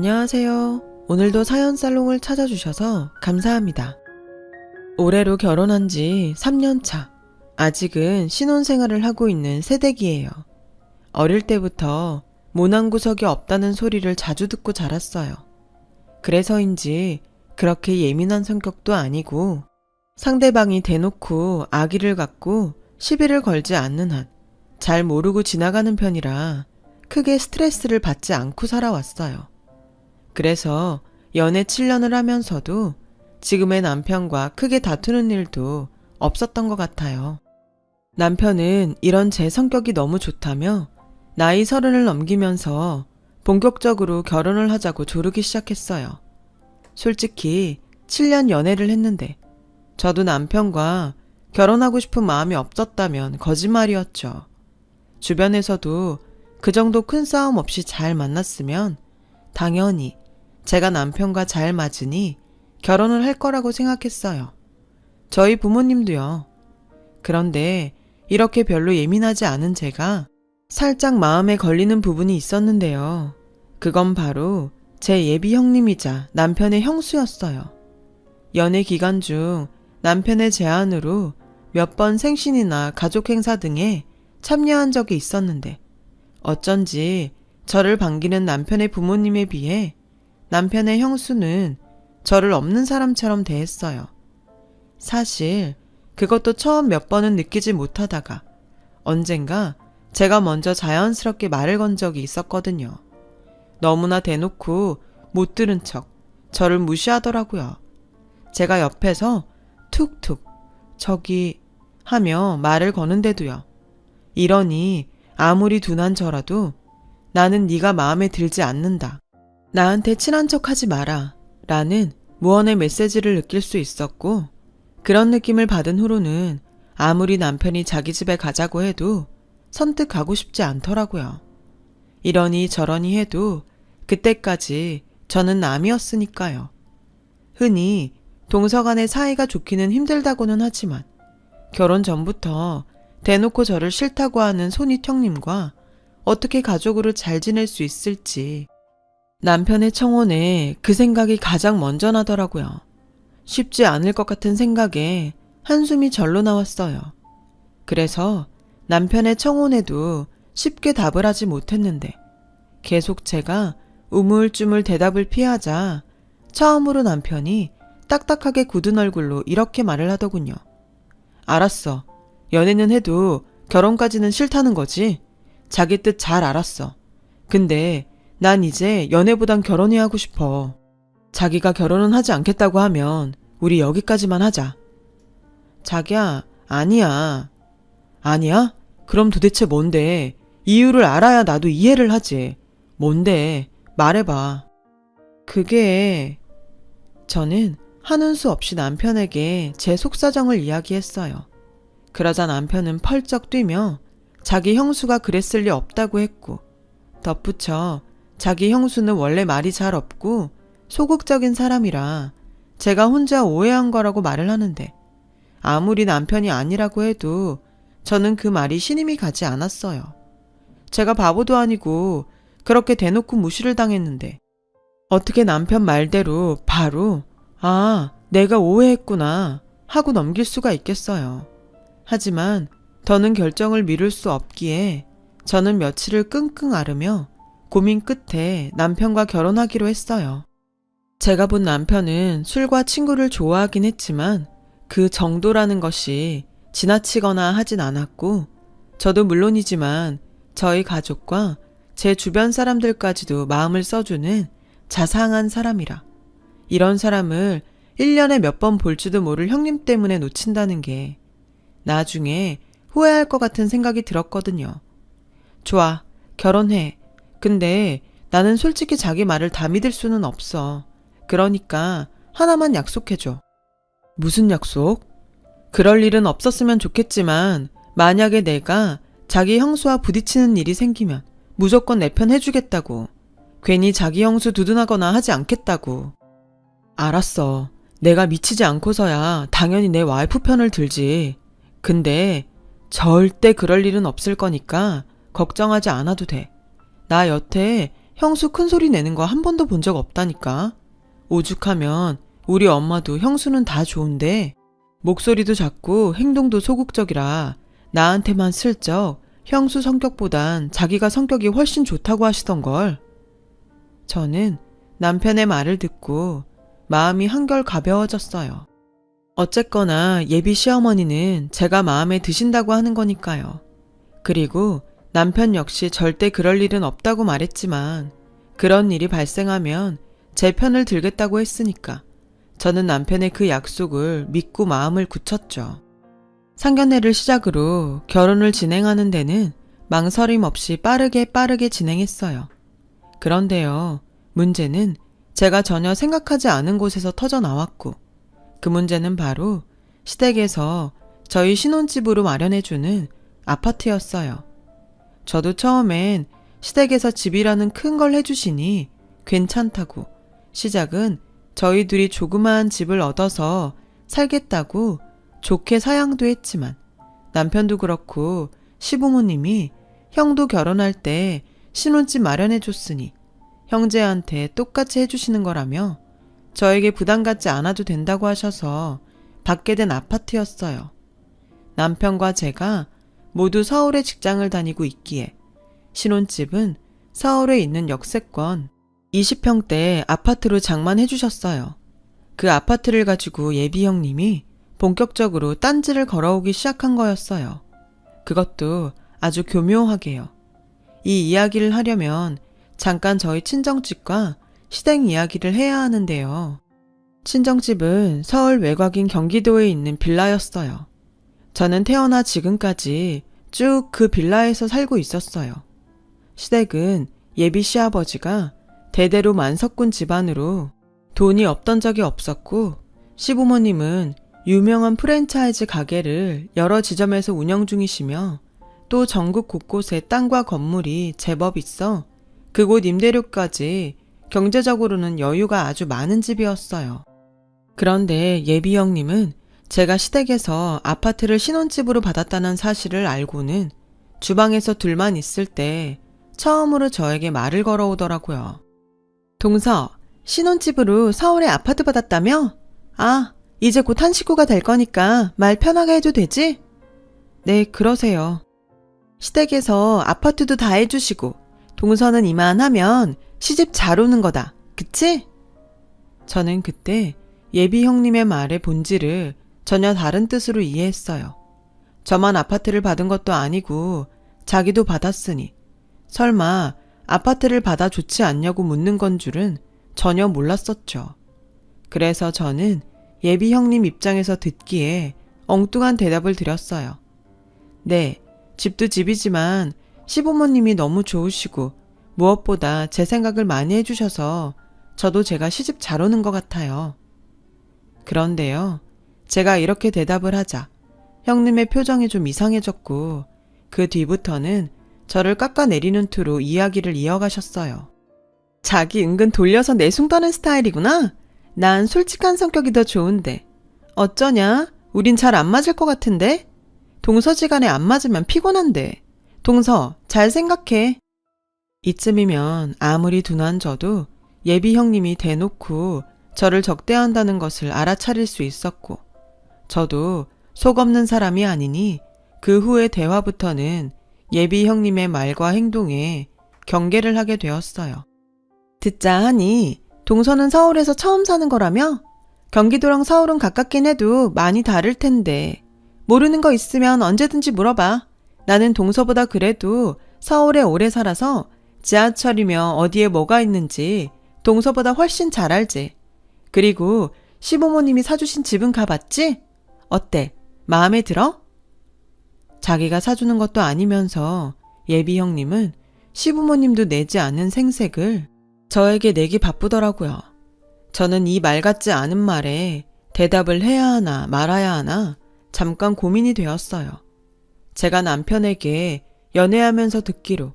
안녕하세요. 오늘도 사연 살롱을 찾아주셔서 감사합니다. 올해로 결혼한 지 3년 차. 아직은 신혼생활을 하고 있는 새댁이에요. 어릴 때부터 모난구석이 없다는 소리를 자주 듣고 자랐어요. 그래서인지 그렇게 예민한 성격도 아니고 상대방이 대놓고 악의를 갖고 시비를 걸지 않는 한 잘 모르고 지나가는 편이라 크게 스트레스를 받지 않고 살아왔어요. 그래서 연애 7년을 하면서도 지금의 남편과 크게 다투는 일도 없었던 것 같아요. 남편은 이런 제 성격이 너무 좋다며 나이 30을 넘기면서 본격적으로 결혼을 하자고 조르기 시작했어요. 솔직히 7년 연애를 했는데 저도 남편과 결혼하고 싶은 마음이 없었다면 거짓말이었죠. 주변에서도 그 정도 큰 싸움 없이 잘 만났으면 당연히 제가 남편과 잘 맞으니 결혼을 할 거라고 생각했어요. 저희 부모님도요. 그런데 이렇게 별로 예민하지 않은 제가 살짝 마음에 걸리는 부분이 있었는데요. 그건 바로 제 예비 형님이자 남편의 형수였어요. 연애 기간 중 남편의 제안으로 몇 번 생신이나 가족 행사 등에 참여한 적이 있었는데 어쩐지 저를 반기는 남편의 부모님에 비해 남편의 형수는 저를 없는 사람처럼 대했어요. 사실 그것도 처음 몇 번은 느끼지 못하다가 언젠가 제가 먼저 자연스럽게 말을 건 적이 있었거든요. 너무나 대놓고 못 들은 척 저를 무시하더라고요. 제가 옆에서 툭툭 저기 하며 말을 거는데도요. 이러니 아무리 둔한 저라도 나는 네가 마음에 들지 않는다. 나한테 친한 척 하지 마라. 라는 무언의 메시지를 느낄 수 있었고 그런 느낌을 받은 후로는 아무리 남편이 자기 집에 가자고 해도 선뜻 가고 싶지 않더라고요. 이러니 저러니 해도 그때까지 저는 남이었으니까요. 흔히 동서간의 사이가 좋기는 힘들다고는 하지만 결혼 전부터 대놓고 저를 싫다고 하는 손윗 형님과 어떻게 가족으로 잘 지낼 수 있을지 남편의 청혼에 그 생각이 가장 먼저 나더라고요. 쉽지 않을 것 같은 생각에 한숨이 절로 나왔어요. 그래서 남편의 청혼에도 쉽게 답을 하지 못했는데 계속 제가 우물쭈물 대답을 피하자 처음으로 남편이 딱딱하게 굳은 얼굴로 이렇게 말을 하더군요. 알았어. 연애는 해도 결혼까지는 싫다는 거지? 자기 뜻 잘 알았어. 근데 난 이제 연애보단 결혼이 하고 싶어. 자기가 결혼은 하지 않겠다고 하면 우리 여기까지만 하자. 자기야, 아니야. 아니야? 그럼 도대체 뭔데? 이유를 알아야 나도 이해를 하지. 뭔데? 말해봐. 그게... 저는 하는 수 없이 남편에게 제 속사정을 이야기했어요. 그러자 남편은 펄쩍 뛰며 자기 형수가 그랬을 리 없다고 했고 덧붙여 자기 형수는 원래 말이 잘 없고 소극적인 사람이라 제가 혼자 오해한 거라고 말을 하는데 아무리 남편이 아니라고 해도 저는 그 말이 신임이 가지 않았어요. 제가 바보도 아니고 그렇게 대놓고 무시를 당했는데 어떻게 남편 말대로 바로 아, 내가 오해했구나 하고 넘길 수가 있겠어요. 하지만 더는 결정을 미룰 수 없기에 저는 며칠을 끙끙 앓으며 고민 끝에 남편과 결혼하기로 했어요. 제가 본 남편은 술과 친구를 좋아하긴 했지만 그 정도라는 것이 지나치거나 하진 않았고 저도 물론이지만 저희 가족과 제 주변 사람들까지도 마음을 써주는 자상한 사람이라 이런 사람을 1년에 몇 번 볼지도 모를 형님 때문에 놓친다는 게 나중에 후회할 것 같은 생각이 들었거든요. 좋아, 결혼해. 근데 나는 솔직히 자기 말을 다 믿을 수는 없어. 그러니까 하나만 약속해줘. 무슨 약속? 그럴 일은 없었으면 좋겠지만 만약에 내가 자기 형수와 부딪히는 일이 생기면 무조건 내 편 해주겠다고. 괜히 자기 형수 두둔하거나 하지 않겠다고. 알았어. 내가 미치지 않고서야 당연히 내 와이프 편을 들지. 근데 절대 그럴 일은 없을 거니까 걱정하지 않아도 돼. 나 여태 형수 큰 소리 내는 거 한 번도 본 적 없다니까. 오죽하면 우리 엄마도 형수는 다 좋은데 목소리도 작고 행동도 소극적이라 나한테만 슬쩍 형수 성격보단 자기가 성격이 훨씬 좋다고 하시던걸. 저는 남편의 말을 듣고 마음이 한결 가벼워졌어요. 어쨌거나 예비 시어머니는 제가 마음에 드신다고 하는 거니까요. 그리고 남편 역시 절대 그럴 일은 없다고 말했지만 그런 일이 발생하면 제 편을 들겠다고 했으니까 저는 남편의 그 약속을 믿고 마음을 굳혔죠. 상견례를 시작으로 결혼을 진행하는 데는 망설임 없이 빠르게 진행했어요. 그런데요, 문제는 제가 전혀 생각하지 않은 곳에서 터져 나왔고 그 문제는 바로 시댁에서 저희 신혼집으로 마련해주는 아파트였어요. 저도 처음엔 시댁에서 집이라는 큰 걸 해주시니 괜찮다고 시작은 저희 둘이 조그마한 집을 얻어서 살겠다고 좋게 사양도 했지만 남편도 그렇고 시부모님이 형도 결혼할 때 신혼집 마련해줬으니 형제한테 똑같이 해주시는 거라며 저에게 부담 갖지 않아도 된다고 하셔서 받게 된 아파트였어요. 남편과 제가 모두 서울에 직장을 다니고 있기에 신혼집은 서울에 있는 역세권 20평대 아파트로 장만해 주셨어요. 그 아파트를 가지고 예비 형님이 본격적으로 딴지를 걸어오기 시작한 거였어요. 그것도 아주 교묘하게요. 이 이야기를 하려면 잠깐 저희 친정집과 시댁 이야기를 해야 하는데요. 친정집은 서울 외곽인 경기도에 있는 빌라였어요. 저는 태어나 지금까지 쭉 그 빌라에서 살고 있었어요. 시댁은 예비 시아버지가 대대로 만석군 집안으로 돈이 없던 적이 없었고 시부모님은 유명한 프랜차이즈 가게를 여러 지점에서 운영 중이시며 또 전국 곳곳에 땅과 건물이 제법 있어 그곳 임대료까지 경제적으로는 여유가 아주 많은 집이었어요. 그런데 예비 형님은 제가 시댁에서 아파트를 신혼집으로 받았다는 사실을 알고는 주방에서 둘만 있을 때 처음으로 저에게 말을 걸어오더라고요. 동서, 신혼집으로 서울에 아파트 받았다며? 아, 이제 곧 한 식구가 될 거니까 말 편하게 해도 되지? 네, 그러세요. 시댁에서 아파트도 다 해주시고 동서는 이만하면 시집 잘 오는 거다. 그치? 저는 그때 예비 형님의 말의 본질을 전혀 다른 뜻으로 이해했어요. 저만 아파트를 받은 것도 아니고 자기도 받았으니 설마 아파트를 받아 좋지 않냐고 묻는 건 줄은 전혀 몰랐었죠. 그래서 저는 예비 형님 입장에서 듣기에 엉뚱한 대답을 드렸어요. 네, 집도 집이지만 시부모님이 너무 좋으시고 무엇보다 제 생각을 많이 해주셔서 저도 제가 시집 잘 오는 것 같아요. 그런데요, 제가 이렇게 대답을 하자 형님의 표정이 좀 이상해졌고 그 뒤부터는 저를 깎아내리는 투로 이야기를 이어가셨어요. 자기 은근 돌려서 내숭 떠는 스타일이구나. 난 솔직한 성격이 더 좋은데. 어쩌냐? 우린 잘 안 맞을 것 같은데? 동서지간에 안 맞으면 피곤한데. 동서, 잘 생각해. 이쯤이면 아무리 둔한 저도 예비 형님이 대놓고 저를 적대한다는 것을 알아차릴 수 있었고, 저도 속 없는 사람이 아니니 그 후의 대화부터는 예비 형님의 말과 행동에 경계를 하게 되었어요. 듣자 하니 동서는 서울에서 처음 사는 거라며? 경기도랑 서울은 가깝긴 해도 많이 다를 텐데 모르는 거 있으면 언제든지 물어봐. 나는 동서보다 그래도 서울에 오래 살아서 지하철이며 어디에 뭐가 있는지 동서보다 훨씬 잘 알지. 그리고 시부모님이 사주신 집은 가봤지? 어때? 마음에 들어? 자기가 사주는 것도 아니면서 예비 형님은 시부모님도 내지 않은 생색을 저에게 내기 바쁘더라고요. 저는 이 말 같지 않은 말에 대답을 해야 하나 말아야 하나 잠깐 고민이 되었어요. 제가 남편에게 연애하면서 듣기로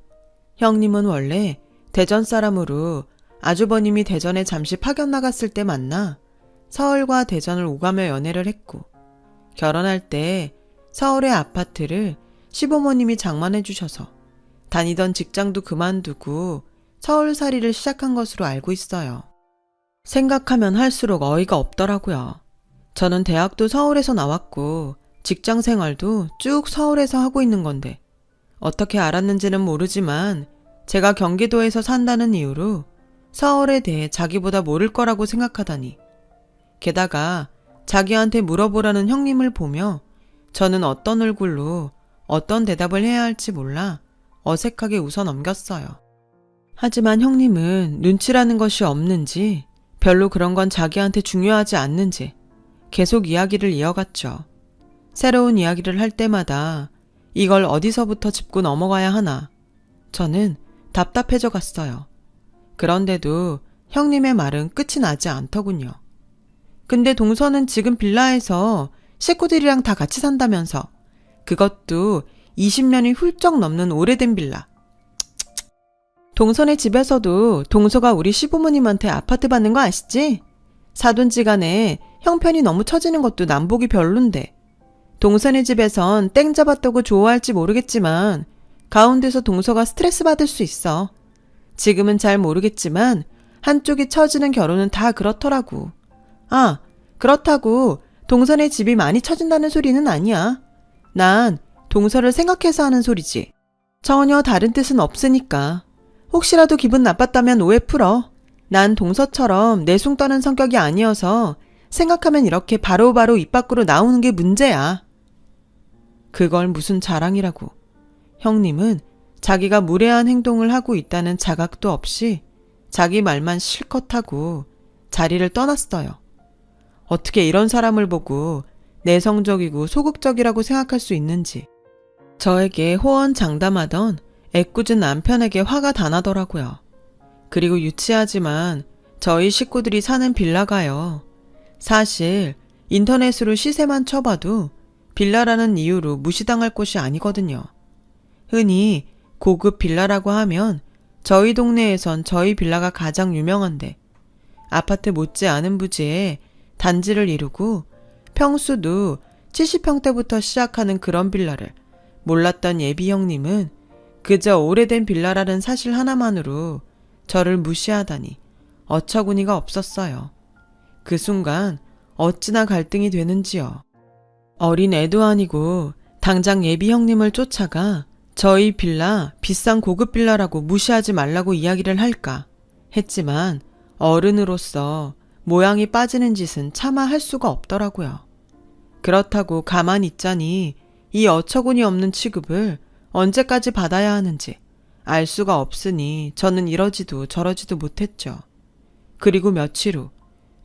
형님은 원래 대전 사람으로 아주버님이 대전에 잠시 파견 나갔을 때 만나 서울과 대전을 오가며 연애를 했고 결혼할 때 서울의 아파트를 시부모님이 장만해 주셔서 다니던 직장도 그만두고 서울살이를 시작한 것으로 알고 있어요. 생각하면 할수록 어이가 없더라고요. 저는 대학도 서울에서 나왔고 직장 생활도 쭉 서울에서 하고 있는 건데 어떻게 알았는지는 모르지만 제가 경기도에서 산다는 이유로 서울에 대해 자기보다 모를 거라고 생각하다니. 게다가 자기한테 물어보라는 형님을 보며 저는 어떤 얼굴로 어떤 대답을 해야 할지 몰라 어색하게 웃어 넘겼어요. 하지만 형님은 눈치라는 것이 없는지 별로 그런 건 자기한테 중요하지 않는지 계속 이야기를 이어갔죠. 새로운 이야기를 할 때마다 이걸 어디서부터 짚고 넘어가야 하나 저는 답답해져 갔어요. 그런데도 형님의 말은 끝이 나지 않더군요. 근데 동서는 지금 빌라에서 식구들이랑 다 같이 산다면서. 그것도 20년이 훌쩍 넘는 오래된 빌라. 동선의 집에서도 동서가 우리 시부모님한테 아파트 받는 거 아시지? 사돈지간에 형편이 너무 처지는 것도 남보기 별론데. 동선의 집에선 땡 잡았다고 좋아할지 모르겠지만 가운데서 동서가 스트레스 받을 수 있어. 지금은 잘 모르겠지만 한쪽이 처지는 결혼은 다 그렇더라고. 아, 그렇다고 동선의 집이 많이 처진다는 소리는 아니야. 난 동서를 생각해서 하는 소리지. 전혀 다른 뜻은 없으니까. 혹시라도 기분 나빴다면 오해 풀어. 난 동서처럼 내숭 떠는 성격이 아니어서 생각하면 이렇게 바로바로 입 밖으로 나오는 게 문제야. 그걸 무슨 자랑이라고. 형님은 자기가 무례한 행동을 하고 있다는 자각도 없이 자기 말만 실컷 하고 자리를 떠났어요. 어떻게 이런 사람을 보고 내성적이고 소극적이라고 생각할 수 있는지. 저에게 호언장담하던 애꿎은 남편에게 화가 다 나더라고요. 그리고 유치하지만 저희 식구들이 사는 빌라가요. 사실 인터넷으로 시세만 쳐봐도 빌라라는 이유로 무시당할 곳이 아니거든요. 흔히 고급 빌라라고 하면 저희 동네에선 저희 빌라가 가장 유명한데 아파트 못지않은 부지에 단지를 이루고 평수도 70평대부터 시작하는 그런 빌라를 몰랐던 예비 형님은 그저 오래된 빌라라는 사실 하나만으로 저를 무시하다니 어처구니가 없었어요. 그 순간 어찌나 갈등이 되는지요. 어린 애도 아니고 당장 예비 형님을 쫓아가 저희 빌라 비싼 고급 빌라라고 무시하지 말라고 이야기를 할까 했지만 어른으로서 모양이 빠지는 짓은 차마 할 수가 없더라고요. 그렇다고 가만히 있자니 이 어처구니 없는 취급을 언제까지 받아야 하는지 알 수가 없으니 저는 이러지도 저러지도 못했죠. 그리고 며칠 후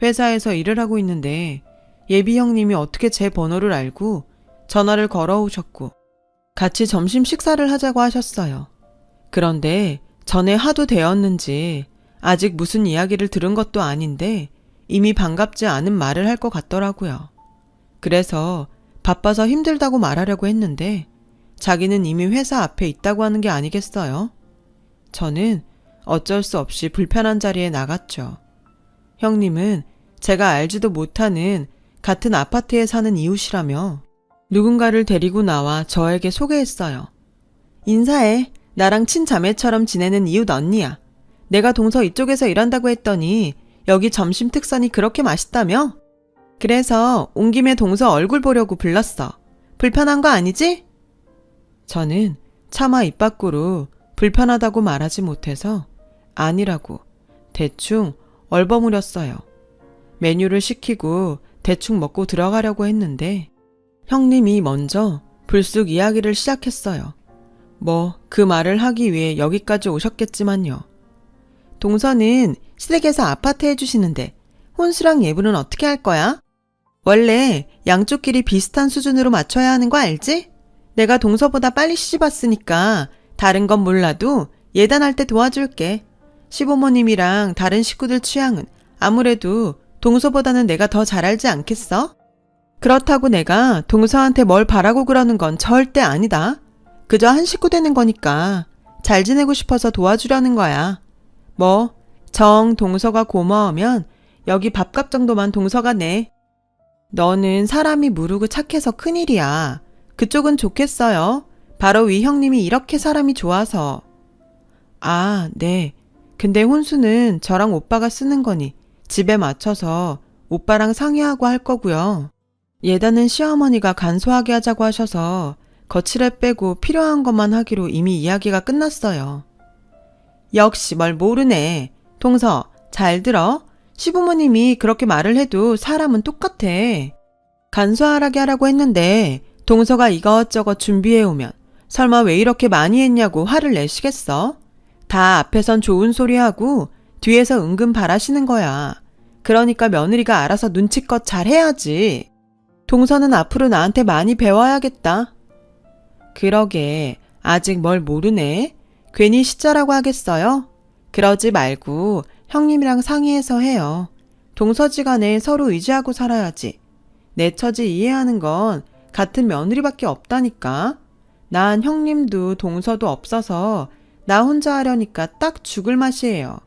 회사에서 일을 하고 있는데 예비 형님이 어떻게 제 번호를 알고 전화를 걸어오셨고 같이 점심 식사를 하자고 하셨어요. 그런데 전에 하도 되었는지 아직 무슨 이야기를 들은 것도 아닌데 이미 반갑지 않은 말을 할 것 같더라고요. 그래서 바빠서 힘들다고 말하려고 했는데 자기는 이미 회사 앞에 있다고 하는 게 아니겠어요? 저는 어쩔 수 없이 불편한 자리에 나갔죠. 형님은 제가 알지도 못하는 같은 아파트에 사는 이웃이라며 누군가를 데리고 나와 저에게 소개했어요. 인사해. 나랑 친자매처럼 지내는 이웃 언니야. 내가 동서 이쪽에서 일한다고 했더니 여기 점심 특선이 그렇게 맛있다며? 그래서 온 김에 동서 얼굴 보려고 불렀어. 불편한 거 아니지? 저는 차마 입 밖으로 불편하다고 말하지 못해서 아니라고 대충 얼버무렸어요. 메뉴를 시키고 대충 먹고 들어가려고 했는데 형님이 먼저 불쑥 이야기를 시작했어요. 뭐 그 말을 하기 위해 여기까지 오셨겠지만요. 동서는 시댁에서 아파트 해주시는데 혼수랑 예부는 어떻게 할 거야? 원래 양쪽 길이 비슷한 수준으로 맞춰야 하는 거 알지? 내가 동서보다 빨리 시집 왔으니까 다른 건 몰라도 예단할 때 도와줄게. 시부모님이랑 다른 식구들 취향은 아무래도 동서보다는 내가 더 잘 알지 않겠어? 그렇다고 내가 동서한테 뭘 바라고 그러는 건 절대 아니다. 그저 한 식구 되는 거니까 잘 지내고 싶어서 도와주려는 거야. 뭐 정 동서가 고마우면 여기 밥값 정도만 동서가 내. 너는 사람이 무르고 착해서 큰일이야. 그쪽은 좋겠어요. 바로 위 형님이 이렇게 사람이 좋아서. 아, 네. 근데 혼수는 저랑 오빠가 쓰는 거니 집에 맞춰서 오빠랑 상의하고 할 거고요. 예단은 시어머니가 간소하게 하자고 하셔서 거칠애 빼고 필요한 것만 하기로 이미 이야기가 끝났어요. 역시 뭘 모르네. 동서, 잘 들어. 시부모님이 그렇게 말을 해도 사람은 똑같아. 간소하게 하라고 했는데 동서가 이것저것 준비해오면 설마 왜 이렇게 많이 했냐고 화를 내시겠어? 다 앞에선 좋은 소리하고 뒤에서 은근 바라시는 거야. 그러니까 며느리가 알아서 눈치껏 잘 해야지. 동서는 앞으로 나한테 많이 배워야겠다. 그러게, 아직 뭘 모르네. 괜히 시자라고 하겠어요? 그러지 말고 형님이랑 상의해서 해요. 동서지간에 서로 의지하고 살아야지. 내 처지 이해하는 건 같은 며느리밖에 없다니까. 난 형님도 동서도 없어서 나 혼자 하려니까 딱 죽을 맛이에요.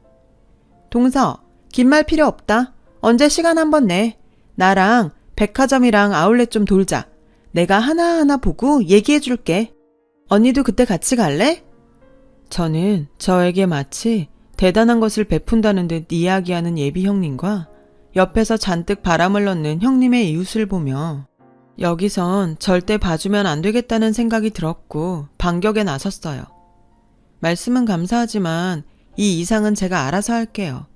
동서, 긴 말 필요 없다. 언제 시간 한번 내. 나랑 백화점이랑 아울렛 좀 돌자. 내가 하나하나 보고 얘기해 줄게. 언니도 그때 같이 갈래? 저는 저에게 마치 대단한 것을 베푼다는 듯 이야기하는 예비 형님과 옆에서 잔뜩 바람을 넣는 형님의 이웃을 보며 여기선 절대 봐주면 안 되겠다는 생각이 들었고 반격에 나섰어요. 말씀은 감사하지만 이 이상은 제가 알아서 할게요.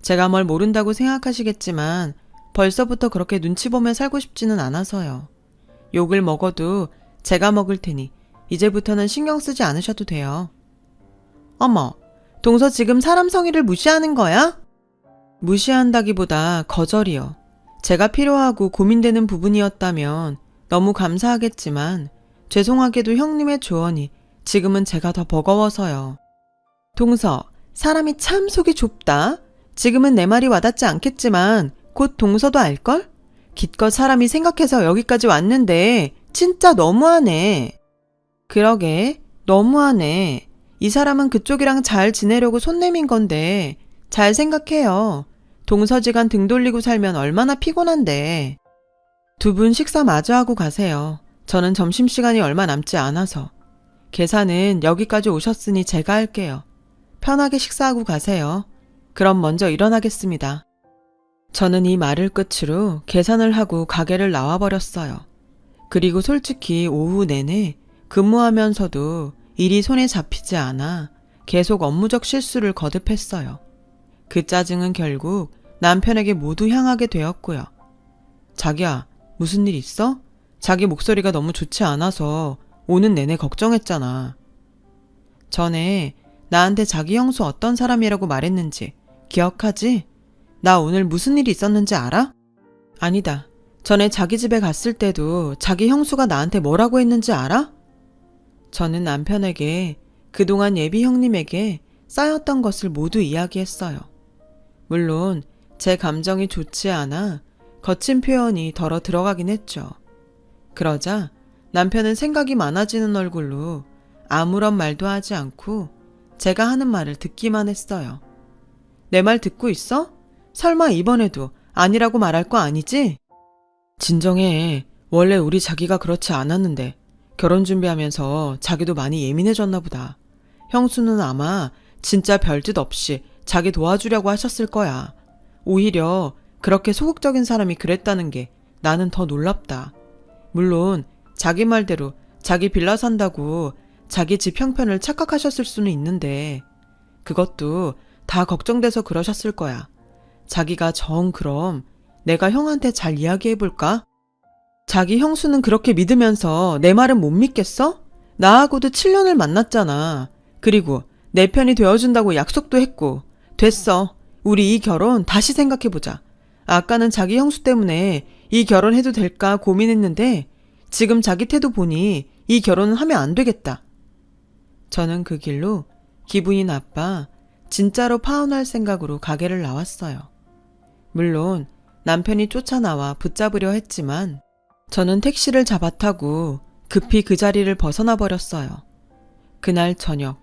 제가 뭘 모른다고 생각하시겠지만 벌써부터 그렇게 눈치 보며 살고 싶지는 않아서요. 욕을 먹어도 제가 먹을 테니 이제부터는 신경 쓰지 않으셔도 돼요. 어머, 동서 지금 사람 성의를 무시하는 거야? 무시한다기보다 거절이요. 제가 필요하고 고민되는 부분이었다면 너무 감사하겠지만 죄송하게도 형님의 조언이 지금은 제가 더 버거워서요. 동서, 사람이 참 속이 좁다. 지금은 내 말이 와닿지 않겠지만 곧 동서도 알걸? 기껏 사람이 생각해서 여기까지 왔는데 진짜 너무하네. 그러게, 너무하네. 이 사람은 그쪽이랑 잘 지내려고 손 내민 건데 잘 생각해요. 동서지간 등 돌리고 살면 얼마나 피곤한데. 두 분 식사 마저 하고 가세요. 저는 점심시간이 얼마 남지 않아서. 계산은 여기까지 오셨으니 제가 할게요. 편하게 식사하고 가세요. 그럼 먼저 일어나겠습니다. 저는 이 말을 끝으로 계산을 하고 가게를 나와버렸어요. 그리고 솔직히 오후 내내 근무하면서도 일이 손에 잡히지 않아 계속 업무적 실수를 거듭했어요. 그 짜증은 결국 남편에게 모두 향하게 되었고요. 자기야, 무슨 일 있어? 자기 목소리가 너무 좋지 않아서 오는 내내 걱정했잖아. 전에 나한테 자기 형수 어떤 사람이라고 말했는지 기억하지? 나 오늘 무슨 일이 있었는지 알아? 아니다. 전에 자기 집에 갔을 때도 자기 형수가 나한테 뭐라고 했는지 알아? 저는 남편에게 그동안 예비 형님에게 쌓였던 것을 모두 이야기했어요. 물론 제 감정이 좋지 않아 거친 표현이 덜어 들어가긴 했죠. 그러자 남편은 생각이 많아지는 얼굴로 아무런 말도 하지 않고 제가 하는 말을 듣기만 했어요. 내 말 듣고 있어? 설마 이번에도 아니라고 말할 거 아니지? 진정해. 원래 우리 자기가 그렇지 않았는데 결혼 준비하면서 자기도 많이 예민해졌나 보다. 형수는 아마 진짜 별짓 없이 자기 도와주려고 하셨을 거야. 오히려 그렇게 소극적인 사람이 그랬다는 게 나는 더 놀랍다. 물론 자기 말대로 자기 빌라 산다고 자기 집 형편을 착각하셨을 수는 있는데 그것도 다 걱정돼서 그러셨을 거야. 자기가 정 그럼 내가 형한테 잘 이야기해볼까? 자기 형수는 그렇게 믿으면서 내 말은 못 믿겠어? 나하고도 7년을 만났잖아. 그리고 내 편이 되어준다고 약속도 했고. 됐어. 우리 이 결혼 다시 생각해보자. 아까는 자기 형수 때문에 이 결혼해도 될까 고민했는데 지금 자기 태도 보니 이 결혼은 하면 안 되겠다. 저는 그 길로 기분이 나빠 진짜로 파혼할 생각으로 가게를 나왔어요. 물론 남편이 쫓아나와 붙잡으려 했지만 저는 택시를 잡아 타고 급히 그 자리를 벗어나 버렸어요. 그날 저녁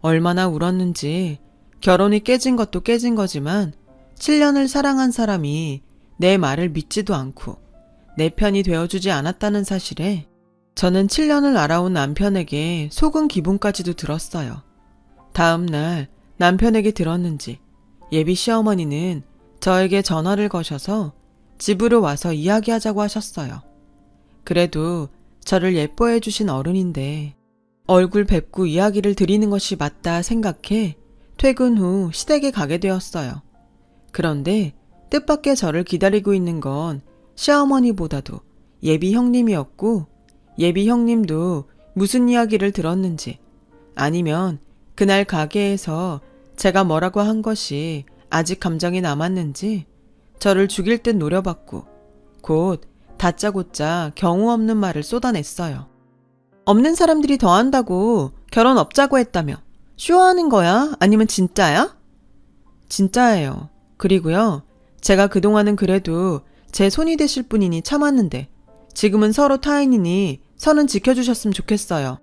얼마나 울었는지. 결혼이 깨진 것도 깨진 거지만 7년을 사랑한 사람이 내 말을 믿지도 않고 내 편이 되어주지 않았다는 사실에 저는 7년을 알아온 남편에게 속은 기분까지도 들었어요. 다음 날 남편에게 들었는지 예비 시어머니는 저에게 전화를 거셔서 집으로 와서 이야기하자고 하셨어요. 그래도 저를 예뻐해 주신 어른인데 얼굴 뵙고 이야기를 드리는 것이 맞다 생각해 퇴근 후 시댁에 가게 되었어요. 그런데 뜻밖의 저를 기다리고 있는 건 시어머니보다도 예비 형님이었고, 예비 형님도 무슨 이야기를 들었는지 아니면 그날 가게에서 제가 뭐라고 한 것이 아직 감정이 남았는지 저를 죽일 듯 노려봤고 곧 다짜고짜 경우 없는 말을 쏟아냈어요. 없는 사람들이 더 한다고 결혼 없자고 했다며 쇼하는 거야? 아니면 진짜야? 진짜예요. 그리고요, 제가 그동안은 그래도 제 손이 되실 분이니 참았는데 지금은 서로 타인이니 선은 지켜주셨으면 좋겠어요.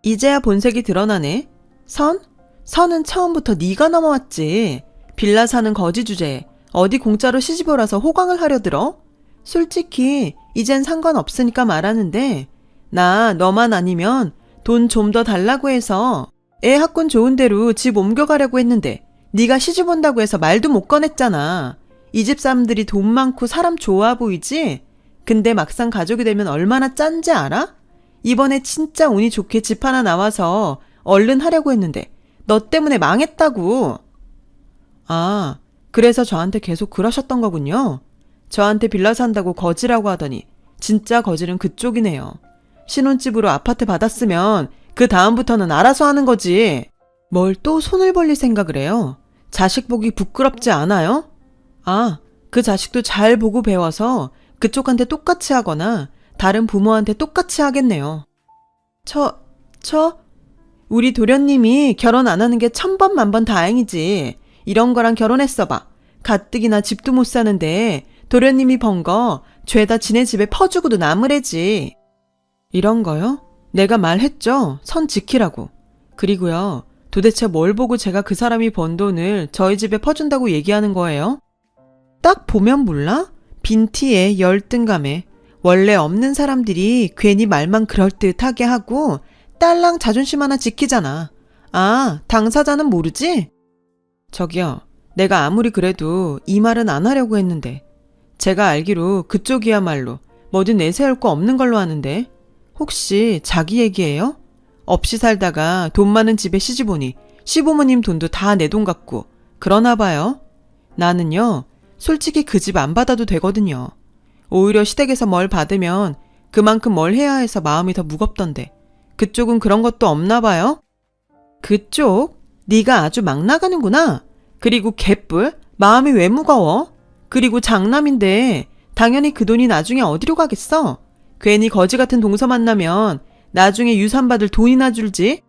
이제야 본색이 드러나네. 선? 선은 처음부터 네가 넘어왔지. 빌라 사는 거지 주제에 어디 공짜로 시집오라서 호강을 하려 들어? 솔직히 이젠 상관없으니까 말하는데 나 너만 아니면 돈 좀 더 달라고 해서 애 학군 좋은 대로 집 옮겨가려고 했는데 네가 시집 온다고 해서 말도 못 꺼냈잖아. 이 집 사람들이 돈 많고 사람 좋아 보이지? 근데 막상 가족이 되면 얼마나 짠지 알아? 이번에 진짜 운이 좋게 집 하나 나와서 얼른 하려고 했는데 너 때문에 망했다고. 아, 그래서 저한테 계속 그러셨던 거군요. 저한테 빌라 산다고 거지라고 하더니 진짜 거지는 그쪽이네요. 신혼집으로 아파트 받았으면 그 다음부터는 알아서 하는 거지. 뭘 또 손을 벌릴 생각을 해요? 자식 보기 부끄럽지 않아요? 아, 그 자식도 잘 보고 배워서 그쪽한테 똑같이 하거나 다른 부모한테 똑같이 하겠네요. 우리 도련님이 결혼 안 하는 게 천번 만번 다행이지. 이런 거랑 결혼했어봐. 가뜩이나 집도 못 사는데 도련님이 번 거 죄다 지네 집에 퍼주고도 나무래지. 이런 거요? 내가 말했죠. 선 지키라고. 그리고요, 도대체 뭘 보고 제가 그 사람이 번 돈을 저희 집에 퍼준다고 얘기하는 거예요? 딱 보면 몰라? 빈티에 열등감에 원래 없는 사람들이 괜히 말만 그럴듯하게 하고 딸랑 자존심 하나 지키잖아. 아, 당사자는 모르지? 저기요, 내가 아무리 그래도 이 말은 안 하려고 했는데 제가 알기로 그쪽이야말로 뭐든 내세울 거 없는 걸로 아는데 혹시 자기 얘기예요? 없이 살다가 돈 많은 집에 시집 오니 시부모님 돈도 다 내 돈 같고 그러나 봐요. 나는요, 솔직히 그 집 안 받아도 되거든요. 오히려 시댁에서 뭘 받으면 그만큼 뭘 해야 해서 마음이 더 무겁던데 그쪽은 그런 것도 없나 봐요? 그쪽? 네가 아주 막 나가는구나. 그리고 개뿔? 마음이 왜 무거워? 그리고 장남인데 당연히 그 돈이 나중에 어디로 가겠어? 괜히 거지 같은 동서 만나면 나중에 유산 받을 돈이나 줄지?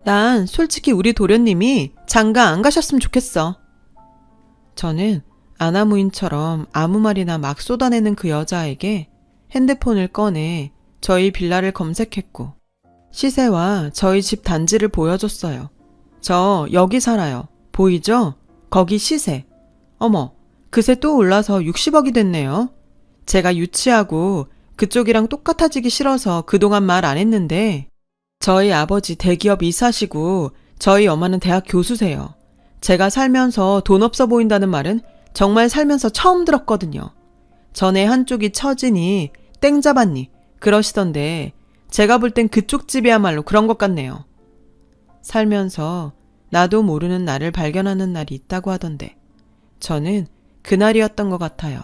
난 솔직히 우리 도련님이 장가 안 가셨으면 좋겠어. 저는 아나무인처럼 아무 말이나 막 쏟아내는 그 여자에게 핸드폰을 꺼내 저희 빌라를 검색했고 시세와 저희 집 단지를 보여줬어요. 저 여기 살아요. 보이죠? 거기 시세. 어머, 그새 또 올라서 60억이 됐네요. 제가 유치하고 그쪽이랑 똑같아지기 싫어서 그동안 말 안 했는데 저희 아버지 대기업 이사시고 저희 엄마는 대학 교수세요. 제가 살면서 돈 없어 보인다는 말은 정말 살면서 처음 들었거든요. 전에 한쪽이 처지니 땡 잡았니 그러시던데 제가 볼 땐 그쪽 집이야말로 그런 것 같네요. 살면서 나도 모르는 나를 발견하는 날이 있다고 하던데 저는 그날이었던 것 같아요.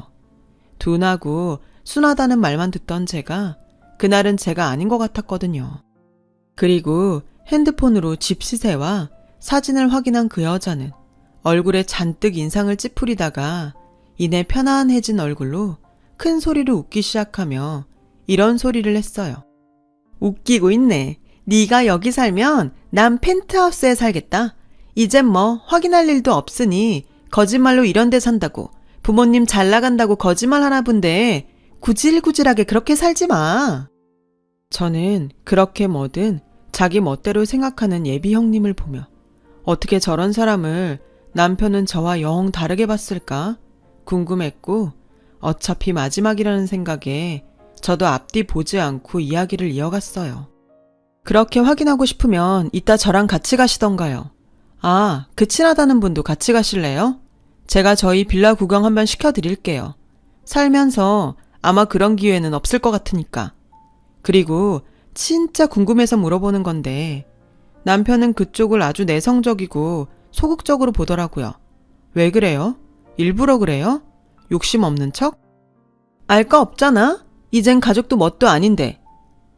둔하고 순하다는 말만 듣던 제가 그날은 제가 아닌 것 같았거든요. 그리고 핸드폰으로 집 시세와 사진을 확인한 그 여자는 얼굴에 잔뜩 인상을 찌푸리다가 이내 편안해진 얼굴로 큰 소리로 웃기 시작하며 이런 소리를 했어요. 웃기고 있네. 네가 여기 살면 난 펜트하우스에 살겠다. 이젠 뭐 확인할 일도 없으니 거짓말로 이런 데 산다고 부모님 잘 나간다고 거짓말 하나 본데 구질구질하게 그렇게 살지 마. 저는 그렇게 뭐든 자기 멋대로 생각하는 예비 형님을 보며 어떻게 저런 사람을 남편은 저와 영 다르게 봤을까 궁금했고 어차피 마지막이라는 생각에 저도 앞뒤 보지 않고 이야기를 이어갔어요. 그렇게 확인하고 싶으면 이따 저랑 같이 가시던가요. 아, 그 친하다는 분도 같이 가실래요? 제가 저희 빌라 구경 한번 시켜드릴게요. 살면서 아마 그런 기회는 없을 것 같으니까. 그리고 진짜 궁금해서 물어보는 건데 남편은 그쪽을 아주 내성적이고 소극적으로 보더라고요. 왜 그래요? 일부러 그래요? 욕심 없는 척? 알 거 없잖아? 이젠 가족도 뭣도 아닌데.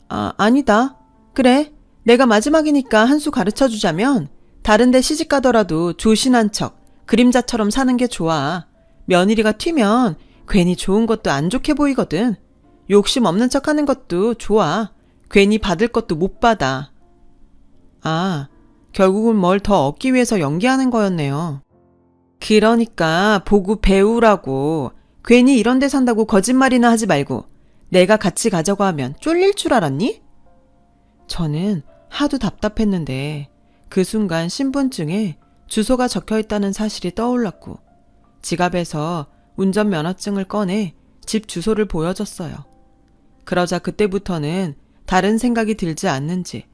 아, 아니다. 그래. 내가 마지막이니까 한 수 가르쳐 주자면 다른 데 시집 가더라도 조신한 척, 그림자처럼 사는 게 좋아. 며느리가 튀면 괜히 좋은 것도 안 좋게 보이거든. 욕심 없는 척 하는 것도 좋아. 괜히 받을 것도 못 받아. 아, 결국은 뭘 더 얻기 위해서 연기하는 거였네요. 그러니까 보고 배우라고. 괜히 이런 데 산다고 거짓말이나 하지 말고 내가 같이 가자고 하면 쫄릴 줄 알았니? 저는 하도 답답했는데 그 순간 신분증에 주소가 적혀 있다는 사실이 떠올랐고 지갑에서 운전면허증을 꺼내 집 주소를 보여줬어요. 그러자 그때부터는 다른 생각이 들지 않는지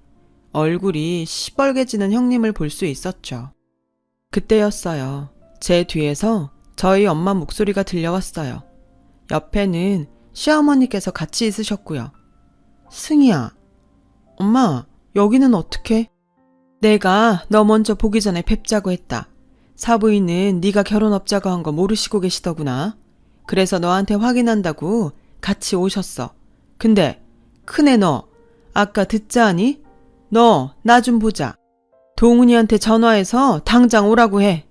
얼굴이 시뻘개지는 형님을 볼 수 있었죠. 그때였어요. 제 뒤에서 저희 엄마 목소리가 들려왔어요. 옆에는 시어머니께서 같이 있으셨고요. 승희야, 엄마, 여기는 어떻게? 내가 너 먼저 보기 전에 뵙자고 했다. 사부인은 네가 결혼 없자고 한 거 모르시고 계시더구나. 그래서 너한테 확인한다고 같이 오셨어. 근데 큰애 너 아까 듣자 하니? 너 나 좀 보자. 동훈이한테 전화해서 당장 오라고 해.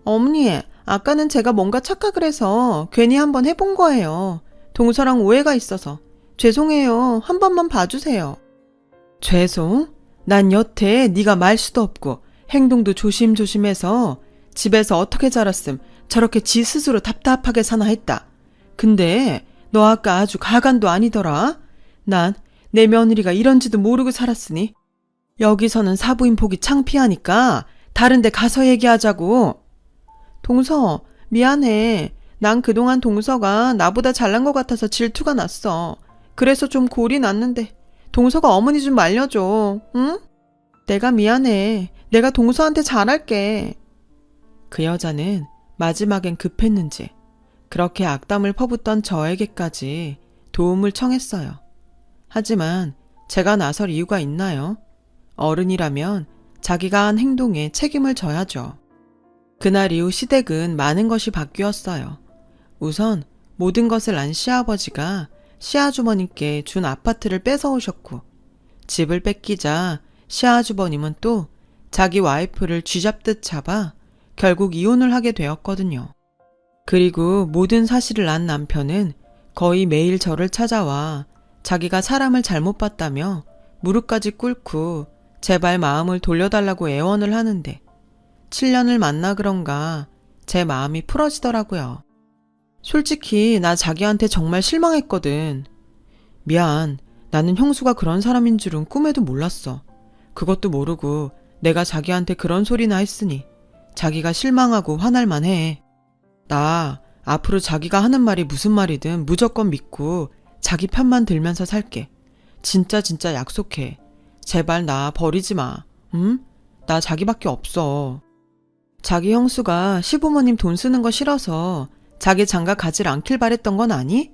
어머니, 아까는 제가 뭔가 착각을 해서 괜히 한번 해본 거예요. 동서랑 오해가 있어서. 죄송해요. 한 번만 봐주세요. 죄송? 난 여태 네가 말 수도 없고 행동도 조심조심해서 집에서 어떻게 자랐음 저렇게 지 스스로 답답하게 사나 했다. 근데 너 아까 아주 가관도 아니더라. 난 내 며느리가 이런지도 모르고 살았으니 여기서는 사부인 보기 창피하니까 다른 데 가서 얘기하자고. 동서, 미안해. 난 그동안 동서가 나보다 잘난 것 같아서 질투가 났어. 그래서 좀 골이 났는데 동서가 어머니 좀 말려줘. 응? 내가 미안해. 내가 동서한테 잘할게. 그 여자는 마지막엔 급했는지 그렇게 악담을 퍼붓던 저에게까지 도움을 청했어요. 하지만 제가 나설 이유가 있나요? 어른이라면 자기가 한 행동에 책임을 져야죠. 그날 이후 시댁은 많은 것이 바뀌었어요. 우선 모든 것을 안 시아버지가 시아주버님께 준 아파트를 뺏어오셨고 집을 뺏기자 시아주버님은 또 자기 와이프를 쥐잡듯 잡아 결국 이혼을 하게 되었거든요. 그리고 모든 사실을 안 남편은 거의 매일 저를 찾아와 자기가 사람을 잘못 봤다며 무릎까지 꿇고 제발 마음을 돌려달라고 애원을 하는데 7년을 만나 그런가 제 마음이 풀어지더라고요. 솔직히 나 자기한테 정말 실망했거든. 미안. 나는 형수가 그런 사람인 줄은 꿈에도 몰랐어. 그것도 모르고 내가 자기한테 그런 소리나 했으니 자기가 실망하고 화날만 해. 나 앞으로 자기가 하는 말이 무슨 말이든 무조건 믿고 자기 편만 들면서 살게. 진짜 약속해. 제발 나 버리지 마. 응? 나 자기밖에 없어. 자기 형수가 시부모님 돈 쓰는 거 싫어서 자기 장가 가질 않길 바랬던 건 아니?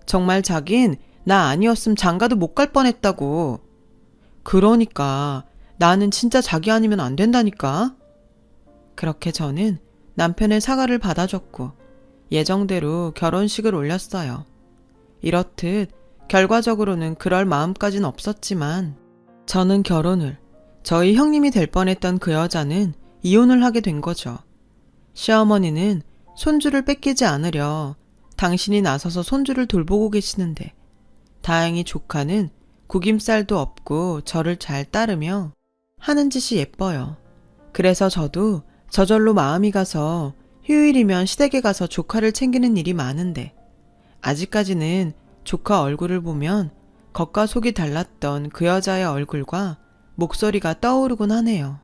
정말 자긴 나 아니었음 장가도 못 갈 뻔했다고. 그러니까 나는 진짜 자기 아니면 안 된다니까. 그렇게 저는 남편의 사과를 받아줬고 예정대로 결혼식을 올렸어요. 이렇듯 결과적으로는 그럴 마음까진 없었지만 저는 결혼을, 저희 형님이 될 뻔했던 그 여자는 이혼을 하게 된 거죠. 시어머니는 손주를 뺏기지 않으려 당신이 나서서 손주를 돌보고 계시는데 다행히 조카는 구김살도 없고 저를 잘 따르며 하는 짓이 예뻐요. 그래서 저도 저절로 마음이 가서 휴일이면 시댁에 가서 조카를 챙기는 일이 많은데 아직까지는 조카 얼굴을 보면 겉과 속이 달랐던 그 여자의 얼굴과 목소리가 떠오르곤 하네요.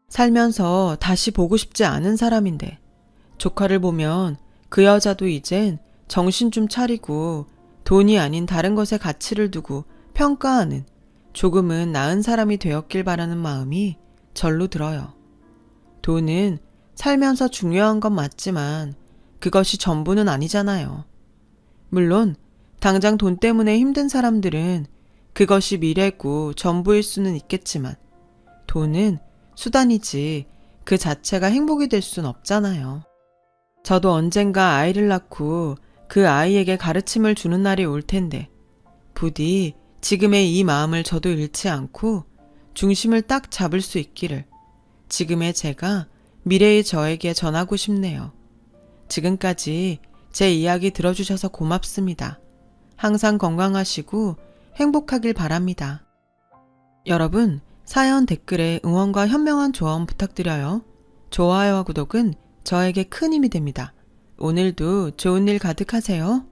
살면서 다시 보고 싶지 않은 사람인데 조카를 보면 그 여자도 이젠 정신 좀 차리고 돈이 아닌 다른 것에 가치를 두고 평가하는 조금은 나은 사람이 되었길 바라는 마음이 절로 들어요. 돈은 살면서 중요한 건 맞지만 그것이 전부는 아니잖아요. 물론 당장 돈 때문에 힘든 사람들은 그것이 미래고 전부일 수는 있겠지만 돈은 수단이지 그 자체가 행복이 될 순 없잖아요. 저도 언젠가 아이를 낳고 그 아이에게 가르침을 주는 날이 올 텐데 부디 지금의 이 마음을 저도 잃지 않고 중심을 딱 잡을 수 있기를 지금의 제가 미래의 저에게 전하고 싶네요. 지금까지 제 이야기 들어주셔서 고맙습니다. 항상 건강하시고 행복하길 바랍니다. 여러분, 사연 댓글에 응원과 현명한 조언 부탁드려요. 좋아요와 구독은 저에게 큰 힘이 됩니다. 오늘도 좋은 일 가득하세요.